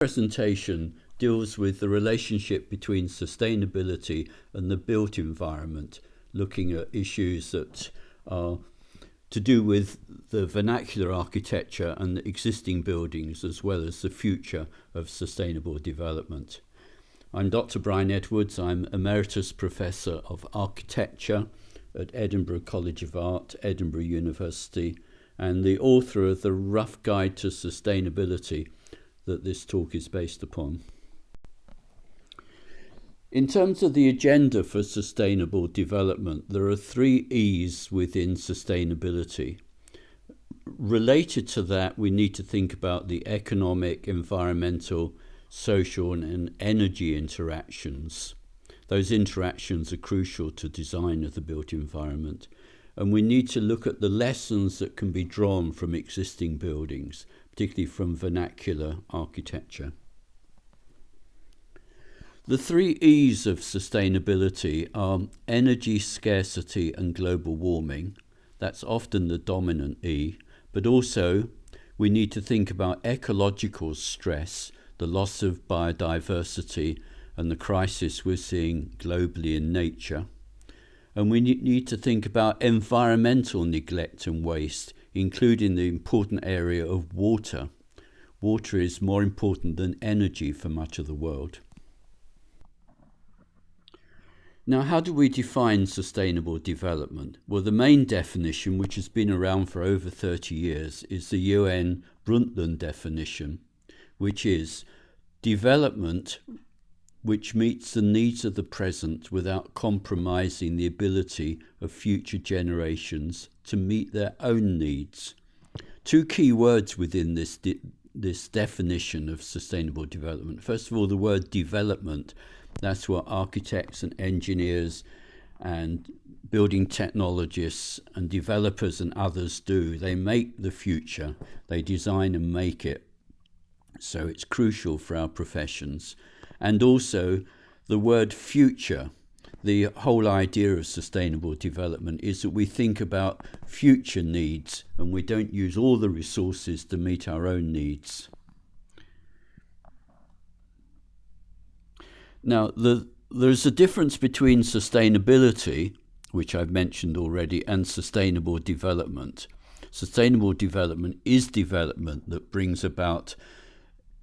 Presentation deals with the relationship between sustainability and the built environment, looking at issues that are to do with the vernacular architecture and the existing buildings, as well as the future of sustainable development. I'm Dr. Brian Edwards. I'm Emeritus Professor of Architecture at Edinburgh College of Art, Edinburgh University, and the author of the Rough Guide to Sustainability that this talk is based upon. In terms of the agenda for sustainable development, there are 3 E's within sustainability. Related to that, we need to think about the economic, environmental, social, and energy interactions. Those interactions are crucial to design of the built environment. And we need to look at the lessons that can be drawn from existing buildings, particularly from vernacular architecture. The 3 E's of sustainability are energy scarcity and global warming. That's often the dominant E, but also we need to think about ecological stress, the loss of biodiversity and the crisis we're seeing globally in nature. And we need to think about environmental neglect and waste, including the important area of water. Water is more important than energy for much of the world. Now, how do we define sustainable development? Well, the main definition, which has been around for over 30 years, is the UN Brundtland definition, which is development which meets the needs of the present without compromising the ability of future generations to meet their own needs. 2 key words within this definition of sustainable development. First of all, the word development. That's what architects and engineers and building technologists and developers and others do. They make the future. They design and make it. So it's crucial for our professions. And also the word future. The whole idea of sustainable development is that we think about future needs and we don't use all the resources to meet our own needs. Now, there's a difference between sustainability, which I've mentioned already, and sustainable development. Sustainable development is development that brings about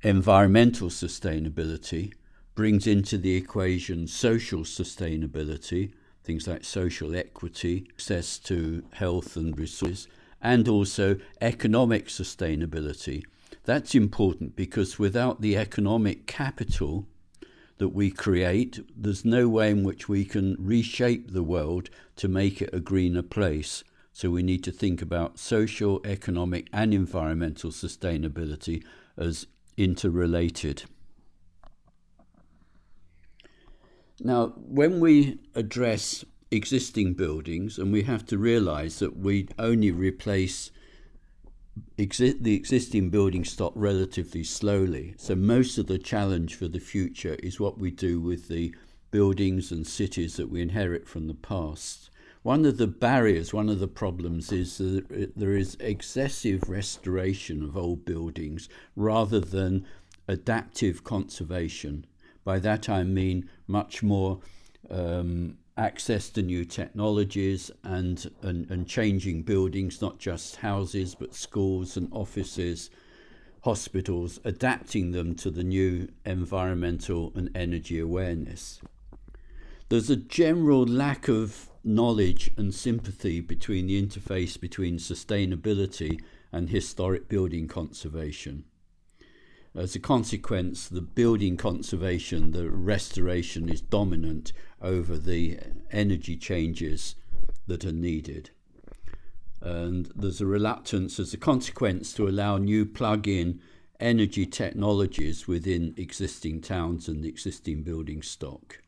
environmental sustainability, brings into the equation social sustainability, things like social equity, access to health and resources, and also economic sustainability. That's important because without the economic capital that we create, there's no way in which we can reshape the world to make it a greener place. So we need to think about social, economic, and environmental sustainability as interrelated. Now, when we address existing buildings, and we have to realize that we only replace the existing building stock relatively slowly. So most of the challenge for the future is what we do with the buildings and cities that we inherit from the past. One of the barriers, one of the problems is that there is excessive restoration of old buildings rather than adaptive conservation. By that I mean much more access to new technologies and changing buildings, not just houses, but schools and offices, hospitals, adapting them to the new environmental and energy awareness. There's a general lack of knowledge and sympathy between the interface between sustainability and historic building conservation. As a consequence, the building conservation, the restoration is dominant over the energy changes that are needed. And there's a reluctance as a consequence to allow new plug-in energy technologies within existing towns and existing building stock.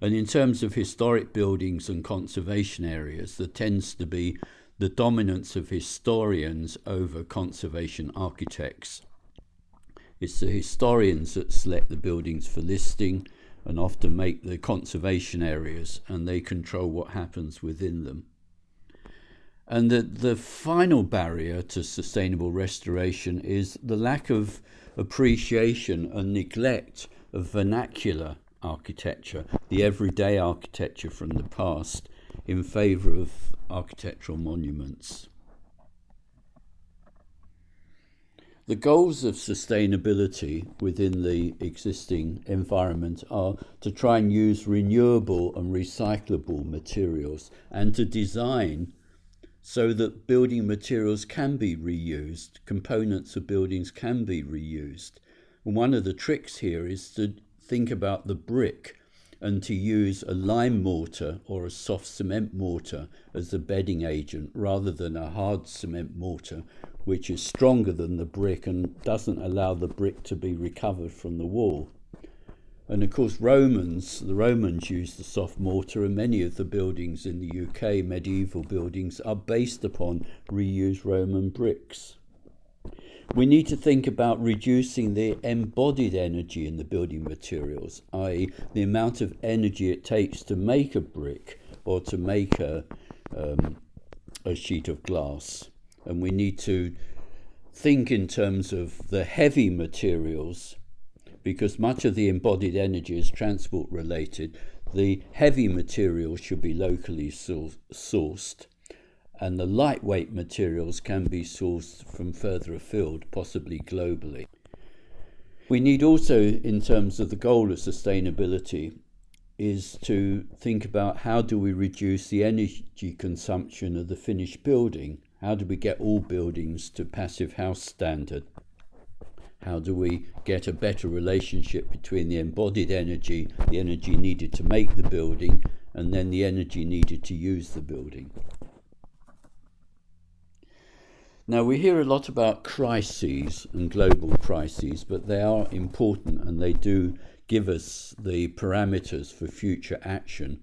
And in terms of historic buildings and conservation areas, there tends to be the dominance of historians over conservation architects. It's the historians that select the buildings for listing and often make the conservation areas, and they control what happens within them. And the final barrier to sustainable restoration is the lack of appreciation and neglect of vernacular architecture, the everyday architecture from the past, in favour of architectural monuments. The goals of sustainability within the existing environment are to try and use renewable and recyclable materials and to design so that building materials can be reused, components of buildings can be reused. And one of the tricks here is to think about the brick and to use a lime mortar or a soft cement mortar as the bedding agent rather than a hard cement mortar, which is stronger than the brick and doesn't allow the brick to be recovered from the wall. And of course, the Romans used the soft mortar, and many of the buildings in the UK, medieval buildings, are based upon reused Roman bricks. We need to think about reducing the embodied energy in the building materials, i.e. the amount of energy it takes to make a brick or to make a sheet of glass. And we need to think in terms of the heavy materials, because much of the embodied energy is transport related. The heavy materials should be locally sourced, and the lightweight materials can be sourced from further afield, possibly globally. We need also, in terms of the goal of sustainability, is to think about how do we reduce the energy consumption of the finished building? How do we get all buildings to passive house standard? How do we get a better relationship between the embodied energy, the energy needed to make the building, and then the energy needed to use the building? Now, we hear a lot about crises and global crises, but they are important and they do give us the parameters for future action.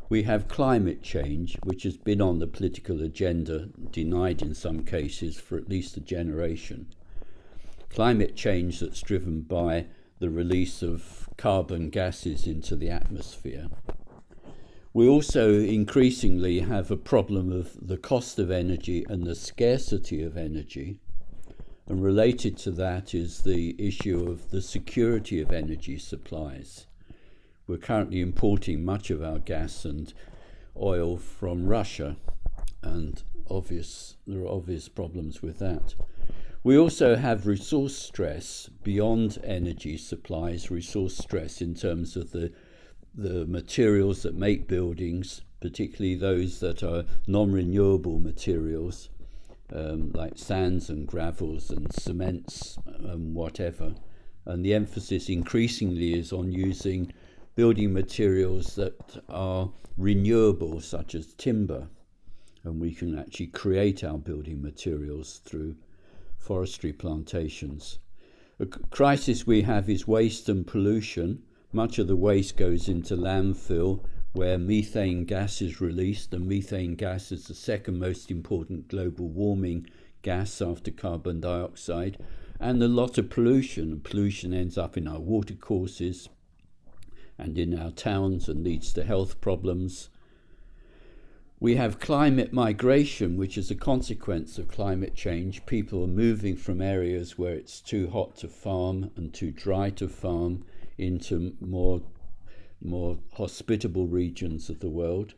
We have climate change, which has been on the political agenda, denied in some cases, for at least a generation. Climate change that's driven by the release of carbon gases into the atmosphere. We also increasingly have a problem of the cost of energy and the scarcity of energy. And related to that is the issue of the security of energy supplies. We're currently importing much of our gas and oil from Russia, and there are obvious problems with that. We also have resource stress beyond energy supplies, resource stress in terms of the materials that make buildings, particularly those that are non-renewable materials, like sands and gravels and cements and whatever. And the emphasis increasingly is on using building materials that are renewable, such as timber. And we can actually create our building materials through forestry plantations. A crisis we have is waste and pollution. Much of the waste goes into landfill, where methane gas is released, and methane gas is the second most important global warming gas after carbon dioxide, and a lot of pollution. And pollution ends up in our watercourses and in our towns and leads to health problems. We have climate migration, which is a consequence of climate change. People are moving from areas where it's too hot to farm and too dry to farm into more hospitable regions of the world.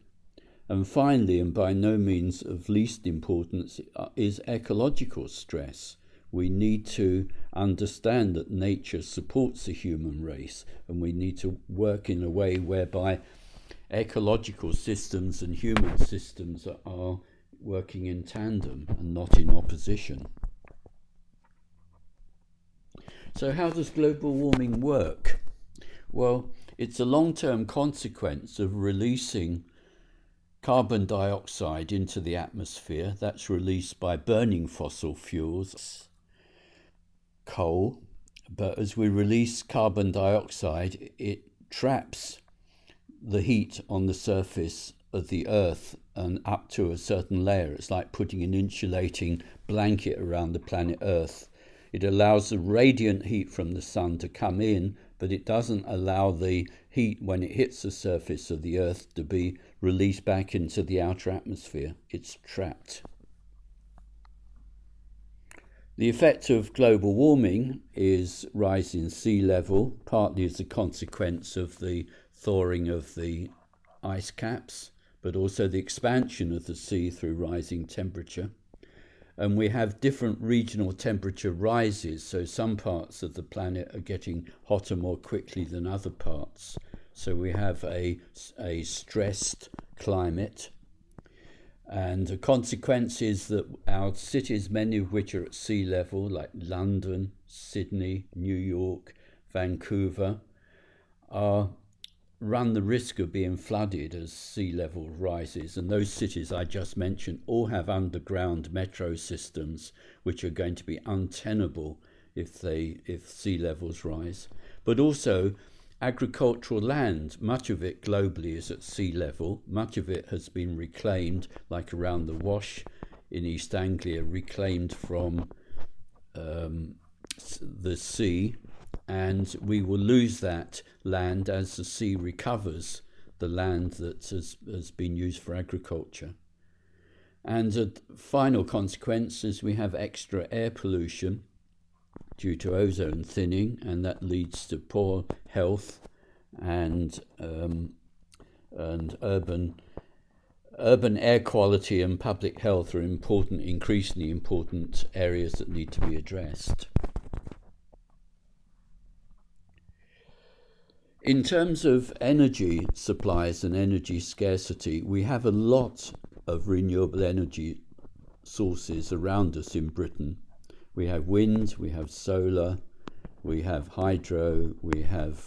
And finally, and by no means of least importance, is ecological stress. We need to understand that nature supports the human race, and we need to work in a way whereby ecological systems and human systems are working in tandem and not in opposition. So how does global warming work? Well, it's a long-term consequence of releasing carbon dioxide into the atmosphere. That's released by burning fossil fuels, coal. But as we release carbon dioxide, it traps the heat on the surface of the Earth and up to a certain layer. It's like putting an insulating blanket around the planet Earth. It allows the radiant heat from the sun to come in, but it doesn't allow the heat when it hits the surface of the Earth to be released back into the outer atmosphere. It's trapped. The effect of global warming is rising sea level, partly as a consequence of the thawing of the ice caps, but also the expansion of the sea through rising temperature. And we have different regional temperature rises, so some parts of the planet are getting hotter more quickly than other parts. So we have a stressed climate. And the consequence is that our cities, many of which are at sea level, like London, Sydney, New York, Vancouver, run the risk of being flooded as sea level rises. And those cities I just mentioned all have underground metro systems which are going to be untenable if sea levels rise. But also agricultural land, much of it globally is at sea level. Much of it has been reclaimed, like around the Wash in East Anglia, reclaimed from the sea, and we will lose that land as the sea recovers the land that has been used for agriculture. And a final consequence is we have extra air pollution due to ozone thinning, and that leads to poor health and urban air quality and public health are increasingly important areas that need to be addressed. In terms of energy supplies and energy scarcity, we have a lot of renewable energy sources around us in Britain. We have wind, we have solar, we have hydro, we have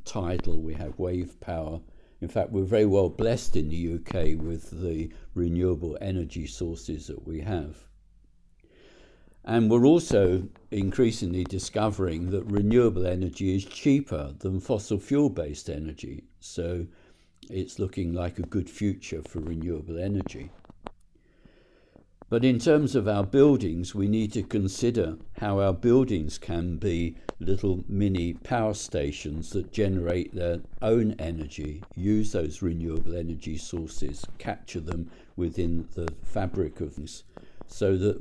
tidal, we have wave power. In fact, we're very well blessed in the UK with the renewable energy sources that we have. And we're also increasingly discovering that renewable energy is cheaper than fossil fuel-based energy. So it's looking like a good future for renewable energy. But in terms of our buildings, we need to consider how our buildings can be little mini power stations that generate their own energy, use those renewable energy sources, capture them within the fabric of things, so that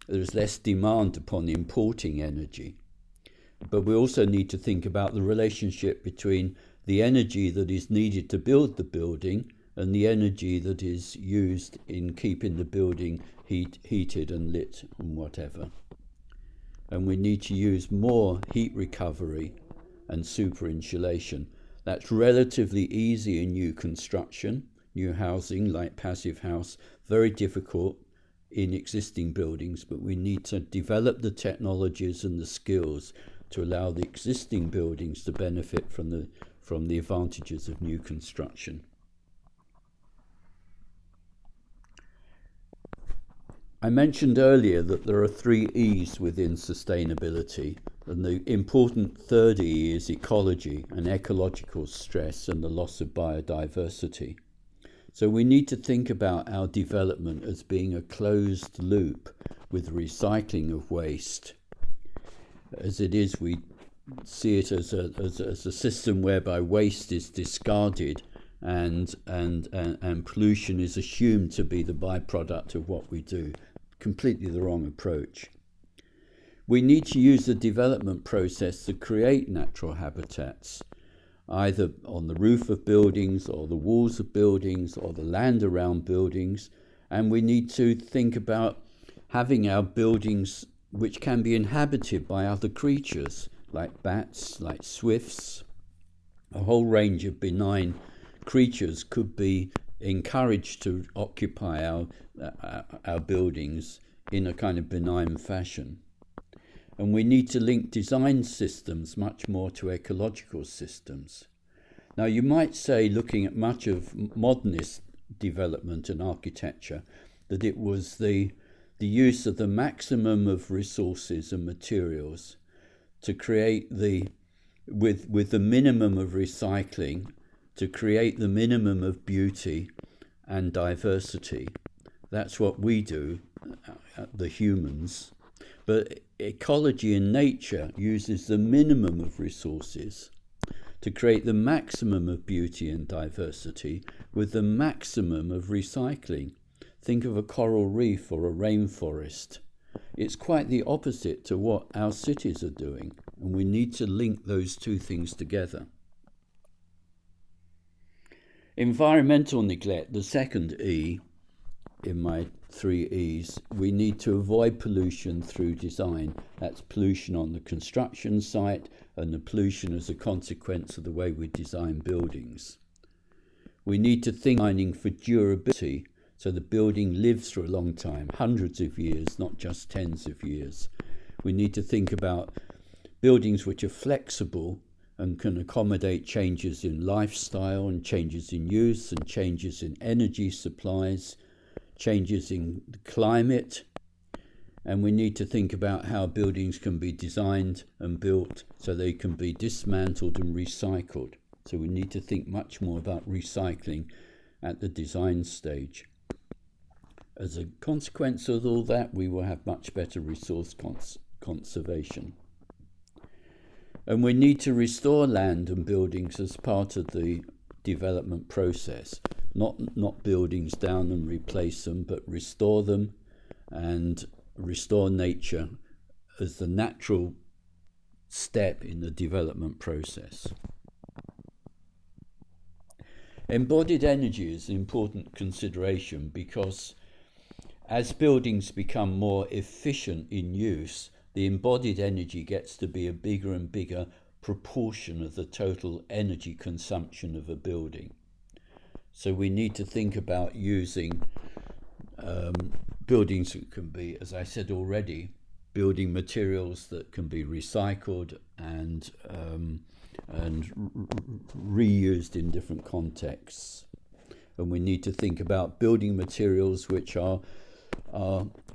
there's less demand upon importing energy. But we also need to think about the relationship between the energy that is needed to build the building and the energy that is used in keeping the building heated and lit and whatever. And we need to use more heat recovery and super insulation. That's relatively easy in new construction, new housing like Passive House, very difficult in existing buildings, but we need to develop the technologies and the skills to allow the existing buildings to benefit from the advantages of new construction. I mentioned earlier that there are 3 E's within sustainability, and the important third E is ecology and ecological stress and the loss of biodiversity. So we need to think about our development as being a closed loop with recycling of waste. As it is, we see it as a system whereby waste is discarded and pollution is assumed to be the byproduct of what we do. Completely the wrong approach. We need to use the development process to create natural habitats, either on the roof of buildings or the walls of buildings or the land around buildings, and we need to think about having our buildings which can be inhabited by other creatures like bats, like swifts. A whole range of benign creatures could be encouraged to occupy our buildings in a kind of benign fashion. And we need to link design systems much more to ecological systems. Now, you might say, looking at much of modernist development and architecture, that it was the use of the maximum of resources and materials to create with the minimum of recycling, to create the minimum of beauty and diversity. That's what we do, the humans. But ecology in nature uses the minimum of resources to create the maximum of beauty and diversity with the maximum of recycling. Think of a coral reef or a rainforest. It's quite the opposite to what our cities are doing, and we need to link those two things together. Environmental neglect, the second E in my 3 E's, we need to avoid pollution through design. That's pollution on the construction site and the pollution as a consequence of the way we design buildings. We need to think designing for durability, so the building lives for a long time, hundreds of years, not just tens of years. We need to think about buildings which are flexible and can accommodate changes in lifestyle and changes in use and changes in energy supplies, changes in the climate. And we need to think about how buildings can be designed and built so they can be dismantled and recycled. So we need to think much more about recycling at the design stage. As a consequence of all that, we will have much better resource conservation. And we need to restore land and buildings as part of the development process, not buildings down and replace them, but restore them and restore nature as the natural step in the development process. Embodied energy is an important consideration because as buildings become more efficient in use, the embodied energy gets to be a bigger and bigger proportion of the total energy consumption of a building. So we need to think about using buildings that can be, as I said already, building materials that can be recycled and reused in different contexts. And we need to think about building materials which are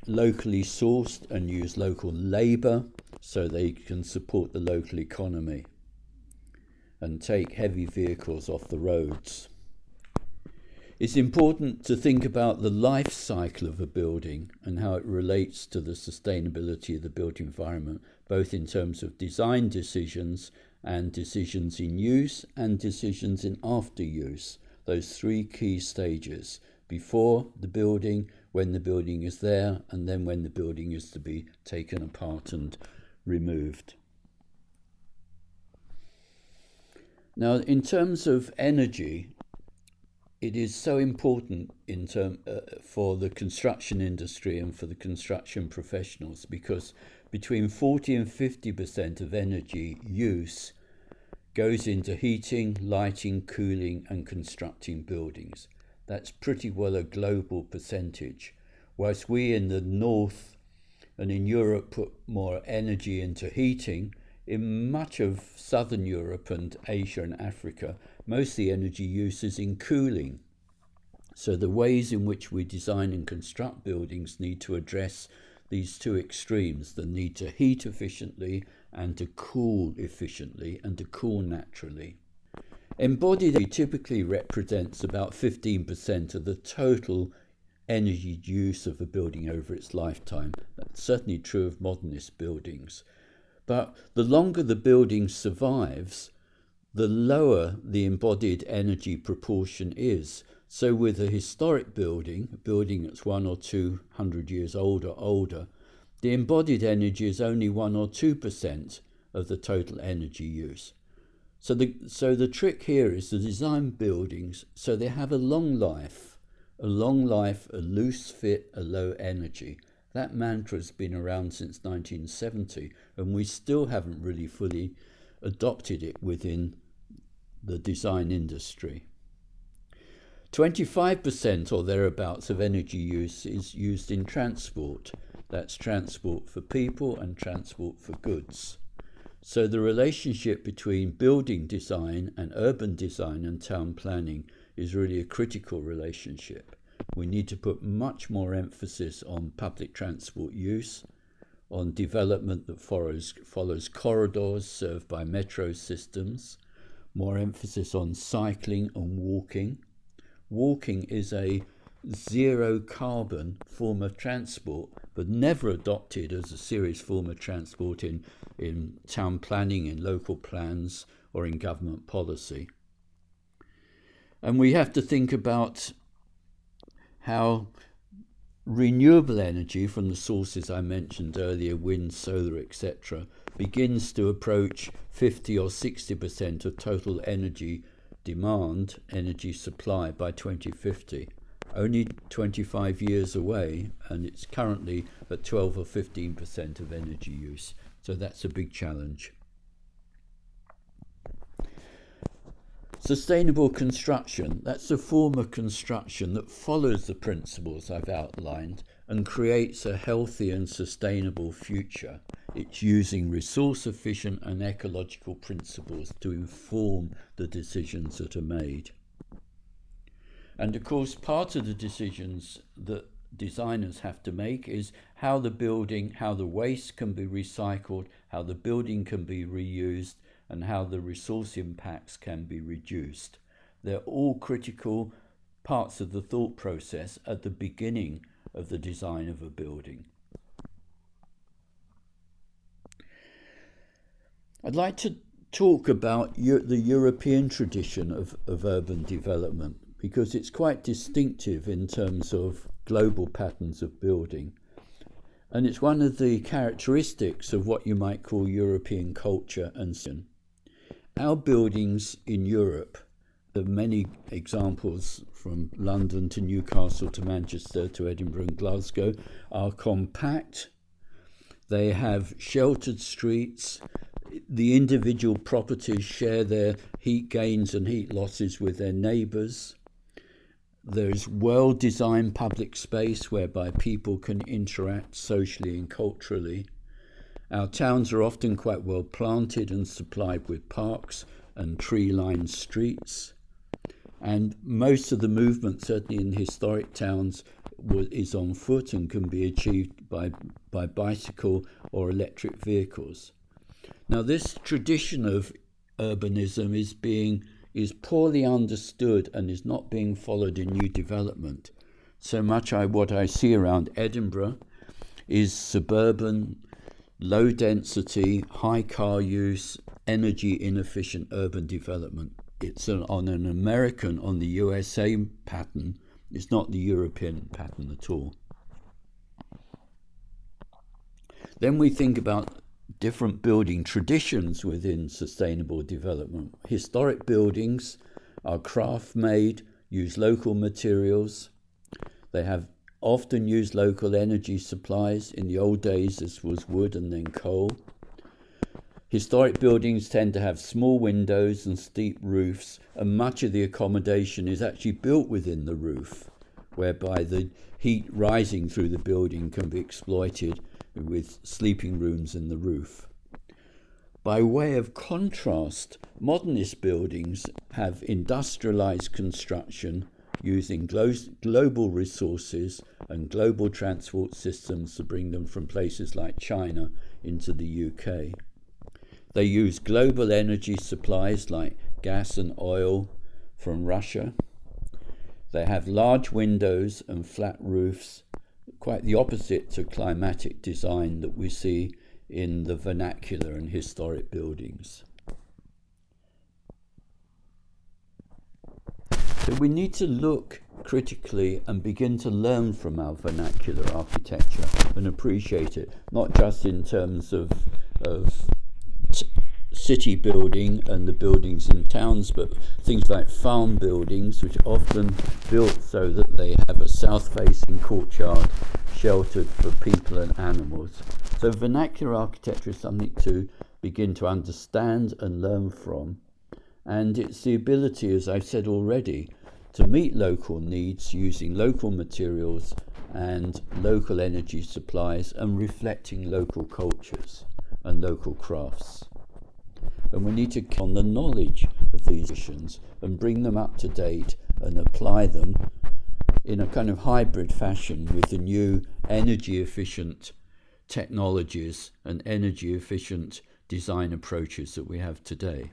locally sourced and use local labour so they can support the local economy and take heavy vehicles off the roads. It's important to think about the life cycle of a building and how it relates to the sustainability of the built environment, both in terms of design decisions and decisions in use and decisions in after use. Those 3 key stages: before the building, when the building is there, and then when the building is to be taken apart and removed. Now, in terms of energy, it is so important for the construction industry and for the construction professionals, because between 40 and 50% of energy use goes into heating, lighting, cooling, and constructing buildings. That's pretty well a global percentage. Whilst we in the north and in Europe put more energy into heating, in much of southern Europe and Asia and Africa, most of the energy use is in cooling. So the ways in which we design and construct buildings need to address these 2 extremes: the need to heat efficiently and to cool efficiently and to cool naturally. Embodied energy typically represents about 15% of the total energy use of a building over its lifetime. That's certainly true of modernist buildings. But the longer the building survives, the lower the embodied energy proportion is. So with a historic building, a building that's 100 or 200 years old or older, the embodied energy is only 1 or 2% of the total energy use. So the trick here is to design buildings so they have a long life, a loose fit, a low energy. That mantra has been around since 1970, and we still haven't really fully adopted it within the design industry. 25% or thereabouts of energy use is used in transport. That's transport for people and transport for goods. So the relationship between building design and urban design and town planning is really a critical relationship. We need to put much more emphasis on public transport use, on development that follows corridors served by metro systems, more emphasis on cycling and walking. Walking is a zero carbon form of transport, but never adopted as a serious form of transport in town planning, in local plans, or in government policy. And we have to think about how renewable energy from the sources I mentioned earlier, wind, solar, etc., begins to approach 50 or 60% of total energy demand, energy supply by 2050. Only 25 years away, and it's currently at 12 or 15% of energy use. So that's a big challenge. Sustainable construction, that's a form of construction that follows the principles I've outlined and creates a healthy and sustainable future. It's using resource-efficient and ecological principles to inform the decisions that are made. And of course, part of the decisions that designers have to make is how the waste can be recycled, how the building can be reused, and how the resource impacts can be reduced. They're all critical parts of the thought process at the beginning of the design of a building. I'd like to talk about the European tradition of urban development, because it's quite distinctive in terms of global patterns of building. And it's one of the characteristics of what you might call European culture and sin. Our buildings in Europe, there are many examples from London to Newcastle to Manchester to Edinburgh and Glasgow, are compact. They have sheltered streets. The individual properties share their heat gains and heat losses with their neighbours. There's well-designed public space whereby people can interact socially and culturally. Our towns are often quite well planted and supplied with parks and tree-lined streets. And most of the movement, certainly in historic towns, is on foot and can be achieved by bicycle or electric vehicles. Now, this tradition of urbanism is poorly understood and is not being followed in new development. So much what I see around Edinburgh is suburban, low density, high car use, energy inefficient urban development. It's on the USA pattern. It's not the European pattern at all. Then we think about different building traditions within sustainable development. Historic buildings are craft made, use local materials. They have often used local energy supplies. In the old days, this was wood and then coal. Historic buildings tend to have small windows and steep roofs, and much of the accommodation is actually built within the roof, whereby the heat rising through the building can be exploited with sleeping rooms in the roof. By way of contrast, modernist buildings have industrialized construction using global resources and global transport systems to bring them from places like China into the UK. They use global energy supplies like gas and oil from Russia. They have large windows and flat roofs, quite the opposite to climatic design that we see in the vernacular and historic buildings. So we need to look critically and begin to learn from our vernacular architecture and appreciate it, not just in terms of city building and the buildings in towns, but things like farm buildings, which are often built so that they have a south-facing courtyard sheltered for people and animals. So vernacular architecture is something to begin to understand and learn from. And it's the ability, as I've said already, to meet local needs using local materials and local energy supplies and reflecting local cultures and local crafts. And we need to count on the knowledge of these traditions and bring them up to date and apply them in a kind of hybrid fashion with the new energy efficient technologies and energy efficient design approaches that we have today.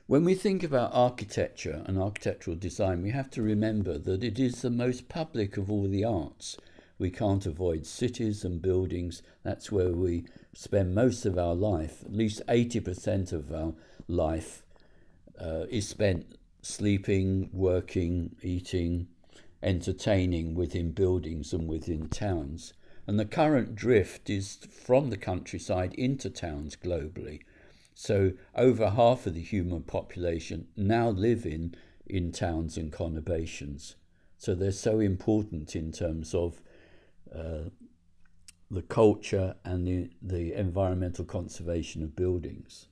When we think about architecture and architectural design, we have to remember that it is the most public of all the arts. We can't avoid cities and buildings. That's where we spend most of our life. At least 80% of our life is spent sleeping, working, eating, entertaining within buildings and within towns. And the current drift is from the countryside into towns globally. So over half of the human population now live in towns and conurbations. So they're so important in terms of the culture and the environmental conservation of buildings.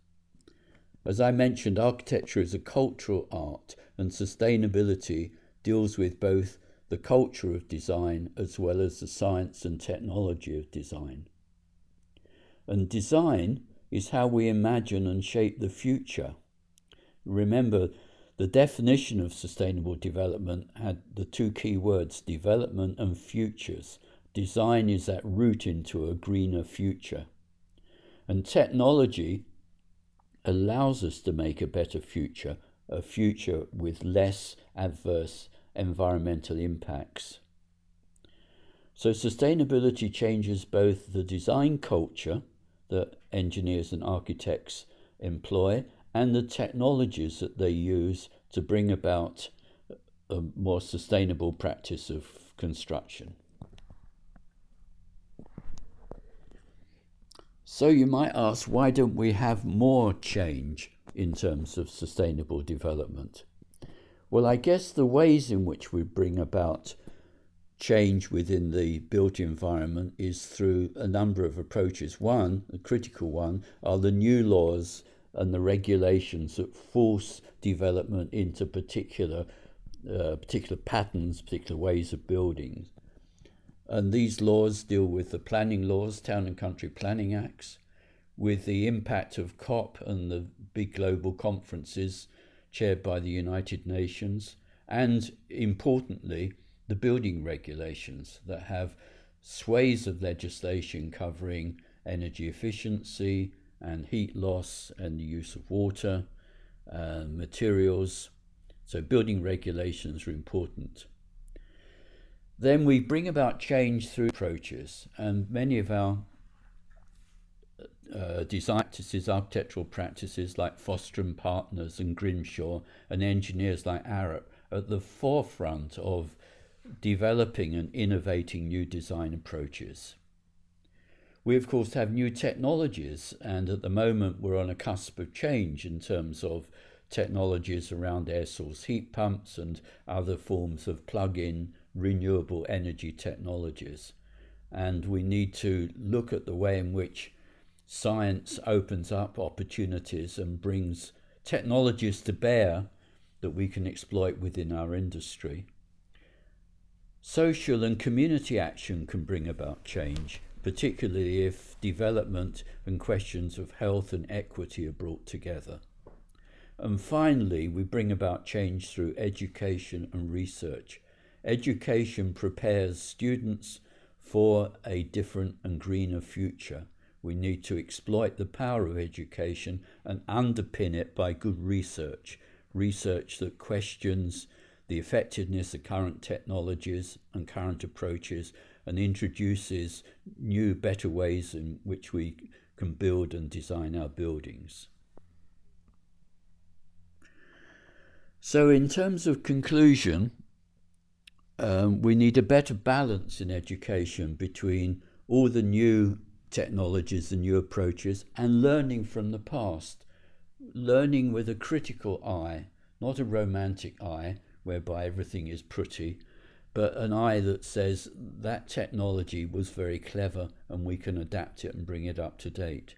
As I mentioned, architecture is a cultural art, and sustainability deals with both the culture of design as well as the science and technology of design. And design is how we imagine and shape the future. Remember, the definition of sustainable development had the two key words, development and futures. Design is that route into a greener future. And technology allows us to make a better future, a future with less adverse environmental impacts. So sustainability changes both the design culture that engineers and architects employ and the technologies that they use to bring about a more sustainable practice of construction. So you might ask, why don't we have more change in terms of sustainable development? Well, I guess the ways in which we bring about change within the built environment is through a number of approaches. One, the critical one, are the new laws and the regulations that force development into particular patterns, particular ways of building. And these laws deal with the planning laws, Town and Country Planning Acts, with the impact of COP and the big global conferences chaired by the United Nations, and importantly, the building regulations that have swathes of legislation covering energy efficiency and heat loss and the use of water, materials. So building regulations are important. Then we bring about change through approaches, and many of our design practices, architectural practices like Foster and Partners and Grimshaw, and engineers like Arup are at the forefront of developing and innovating new design approaches. We of course have new technologies, and at the moment we're on a cusp of change in terms of technologies around air source heat pumps and other forms of plug-in renewable energy technologies. And we need to look at the way in which science opens up opportunities and brings technologies to bear that we can exploit within our industry. Social and community action can bring about change, particularly if development and questions of health and equity are brought together. And finally, we bring about change through education and research. Education prepares students for a different and greener future. We need to exploit the power of education and underpin it by good research that questions the effectiveness of current technologies and current approaches and introduces new, better ways in which we can build and design our buildings. So in terms of conclusion, we need a better balance in education between all the new technologies and new approaches and learning from the past. Learning with a critical eye, not a romantic eye whereby everything is pretty, but an eye that says that technology was very clever and we can adapt it and bring it up to date.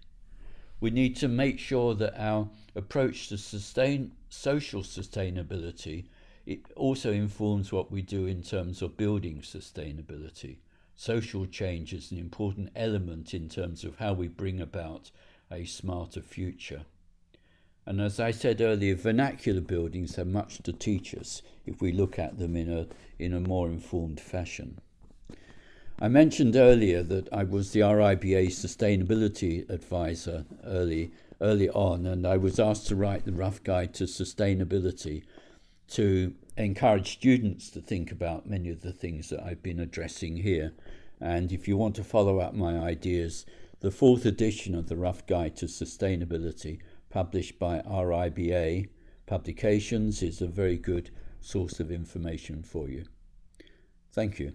We need to make sure that our approach to social sustainability, it also informs what we do in terms of building sustainability. Social change is an important element in terms of how we bring about a smarter future. And as I said earlier, vernacular buildings have much to teach us if we look at them in a more informed fashion. I mentioned earlier that I was the RIBA Sustainability Advisor early on, and I was asked to write the Rough Guide to Sustainability to encourage students to think about many of the things that I've been addressing here. And if you want to follow up my ideas, the 4th edition of the Rough Guide to Sustainability, published by RIBA, publications is a very good source of information for you. Thank you.